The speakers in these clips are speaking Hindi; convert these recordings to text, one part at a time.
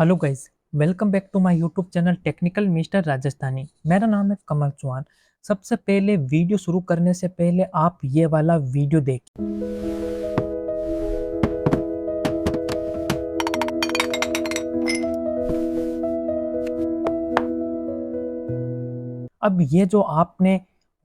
Hello guys, welcome back to my YouTube channel technical mister Rajasthani. मेरा नाम है कमल चौहान। सबसे पहले वीडियो शुरू करने से पहले आप ये वाला वीडियो देखिए। अब ये जो आपने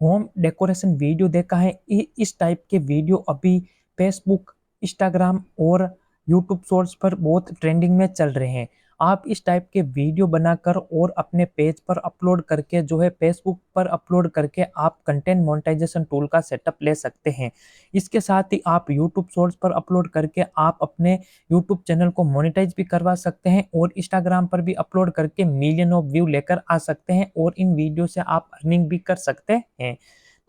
होम डेकोरेशन वीडियो देखा है, इस टाइप के वीडियो अभी फेसबुक, इंस्टाग्राम और यूट्यूब शॉर्ट्स पर बहुत ट्रेंडिंग में चल रहे हैं। आप इस टाइप के वीडियो बनाकर और अपने पेज पर अपलोड करके जो है फेसबुक पर अपलोड करके आप कंटेंट मोनेटाइजेशन टूल का सेटअप ले सकते हैं। इसके साथ ही आप यूट्यूब शॉर्ट्स पर अपलोड करके आप अपने यूट्यूब चैनल को मोनेटाइज भी करवा सकते हैं और इंस्टाग्राम पर भी अपलोड करके मिलियन ऑफ व्यू लेकर आ सकते हैं और इन वीडियो से आप अर्निंग भी कर सकते हैं।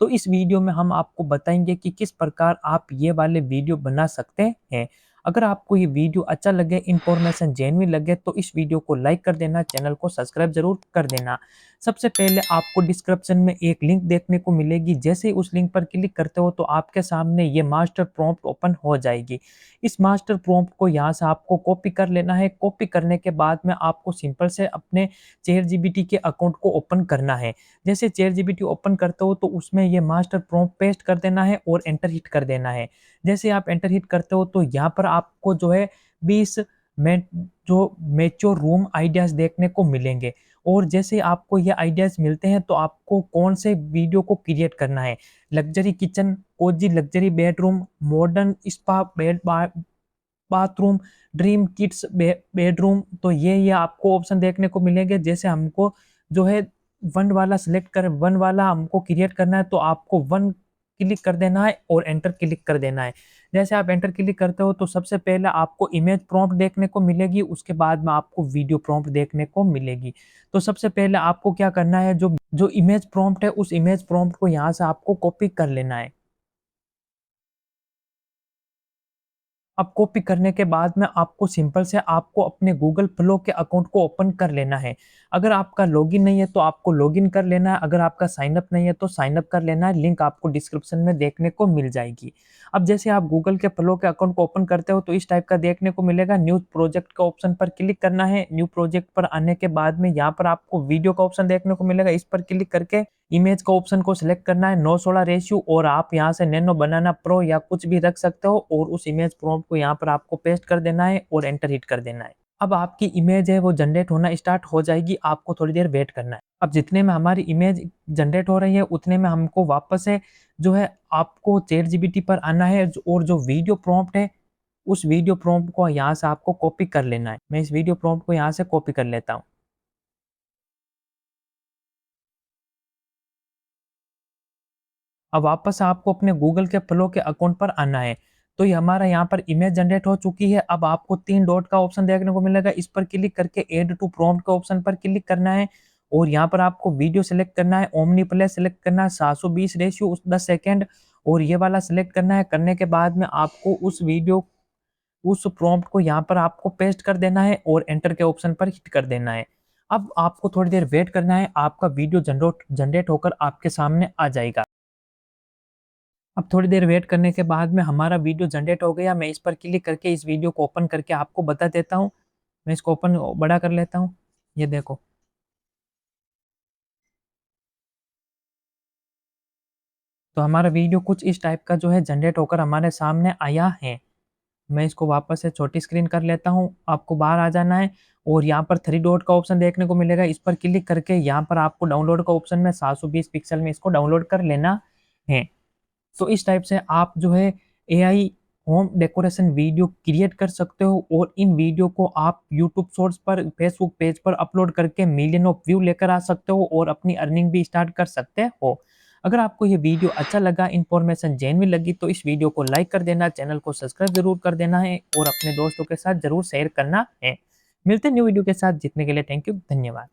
तो इस वीडियो में हम आपको बताएंगे कि किस प्रकार आप ये वाले वीडियो बना सकते हैं। अगर आपको ये वीडियो अच्छा लगे, इन्फॉर्मेशन जेन्युइन लगे तो इस वीडियो को लाइक कर देना, चैनल को सब्सक्राइब जरूर कर देना। सबसे पहले आपको डिस्क्रिप्शन में एक लिंक देखने को मिलेगी। जैसे ही उस लिंक पर क्लिक करते हो तो आपके सामने ये मास्टर प्रॉम्प्ट ओपन हो जाएगी। इस मास्टर प्रॉम्प्ट को यहाँ से आपको कॉपी कर लेना है। कॉपी करने के बाद में आपको सिंपल से अपने चैट जीपीटी के अकाउंट को ओपन करना है। जैसे चैट जीपीटी ओपन करते हो तो उसमें ये मास्टर प्रॉम्प्ट पेस्ट कर देना है और एंटर हिट कर देना है। जैसे आप एंटर हिट करते हो तो यहाँ पर आपको जो है 20 में जो मैच्योर रूम आइडियाज देखने को मिलेंगे। और जैसे आपको ये आइडियाज मिलते हैं तो आपको कौन से वीडियो को क्रिएट करना है। Luxury kitchen, cozy luxury bedroom, modern spa bathroom, dream kids bedroom, तो ये आपको ऑप्शन देखने को मिलेंगे। जैसे हमको जो है वन वाला सिलेक्ट कर वन वाला हमको क्रिएट करना है तो आपको वन क्लिक कर देना है और एंटर क्लिक कर देना है। जैसे आप एंटर क्लिक करते हो तो सबसे पहले आपको इमेज प्रॉम्प्ट देखने को मिलेगी, उसके बाद में आपको वीडियो प्रॉम्प्ट देखने को मिलेगी। तो सबसे पहले आपको क्या करना है, जो जो इमेज प्रॉम्प्ट है उस इमेज प्रॉम्प्ट को यहाँ से आपको कॉपी कर लेना है। अब कॉपी करने के बाद में आपको सिंपल से आपको अपने गूगल फ्लो के अकाउंट को ओपन कर लेना है। अगर आपका लॉगिन नहीं है तो आपको लॉगिन कर लेना है, अगर आपका साइन अप नहीं है तो साइन अप कर लेना है। लिंक आपको डिस्क्रिप्शन में देखने को मिल जाएगी। अब जैसे आप गूगल के फ्लो के अकाउंट को ओपन करते हो तो इस टाइप का देखने को मिलेगा। न्यू प्रोजेक्ट का ऑप्शन पर क्लिक करना है। न्यू प्रोजेक्ट पर आने के बाद में यहाँ पर आपको वीडियो का ऑप्शन देखने को मिलेगा। इस पर क्लिक करके इमेज का ऑप्शन को सिलेक्ट करना है 9:16 रेशियो, और आप यहाँ से नैनो बनाना प्रो या कुछ भी रख सकते हो और उस इमेज प्रॉम्प्ट को यहाँ पर आपको पेस्ट कर देना है और एंटर हिट कर देना है। अब आपकी इमेज है वो जनरेट होना स्टार्ट हो जाएगी, आपको थोड़ी देर वेट करना है। अब जितने में हमारी इमेज जनरेट हो रही है उतने में हमको वापस से जो है आपको चैट जीपीटी पर आना है और जो वीडियो प्रॉम्प्ट है उस वीडियो प्रॉम्प्ट को यहाँ से आपको कॉपी कर लेना है। मैं इस वीडियो प्रॉम्प्ट को यहाँ से कॉपी कर लेता हूँ। अब वापस आपको अपने गूगल के फ्लो के अकाउंट पर आना है। तो ये हमारा यहाँ पर इमेज जनरेट हो चुकी है। अब आपको 3 डॉट का ऑप्शन देखने को मिलेगा। इस पर क्लिक करके ऐड टू प्रॉम्प्ट के ऑप्शन पर क्लिक करना है और यहाँ पर आपको वीडियो सेलेक्ट करना है, ओमनी प्ले सेलेक्ट करना है, 720 रेशियो 10 सेकंड और ये वाला सेलेक्ट करना है। करने के बाद में आपको उस प्रॉम्प्ट को यहाँ पर आपको पेस्ट कर देना है और एंटर के ऑप्शन पर हिट कर देना है। अब आपको थोड़ी देर वेट करना है, आपका वीडियो जनरेट जनरेट होकर आपके सामने आ जाएगा। अब थोड़ी देर वेट करने के बाद में हमारा वीडियो जनरेट हो गया। मैं इस पर क्लिक करके इस वीडियो को ओपन करके आपको बता देता हूँ। मैं इसको ओपन बड़ा कर लेता हूँ। ये देखो, तो हमारा वीडियो कुछ इस टाइप का जो है जनरेट होकर हमारे सामने आया है। मैं इसको वापस से छोटी स्क्रीन कर लेता हूँ। आपको बाहर आ जाना है और यहाँ पर 3 डॉट का ऑप्शन देखने को मिलेगा। इस पर क्लिक करके यहाँ पर आपको डाउनलोड का ऑप्शन में 720 पिक्सल में इसको डाउनलोड कर लेना है। तो इस टाइप से आप जो है AI home decoration video create कर सकते हो और इन वीडियो को आप यूट्यूब शॉर्ट्स पर, फेसबुक पेज पर अपलोड करके मिलियन ऑफ व्यू लेकर आ सकते हो और अपनी अर्निंग भी स्टार्ट कर सकते हो। अगर आपको ये वीडियो अच्छा लगा, इन्फॉर्मेशन जेन्युइन लगी तो इस वीडियो को लाइक कर देना, चैनल को सब्सक्राइब जरूर कर देना है और अपने दोस्तों के साथ जरूर शेयर करना है। मिलते हैं न्यू वीडियो के साथ। जितने के लिए थैंक यू, धन्यवाद।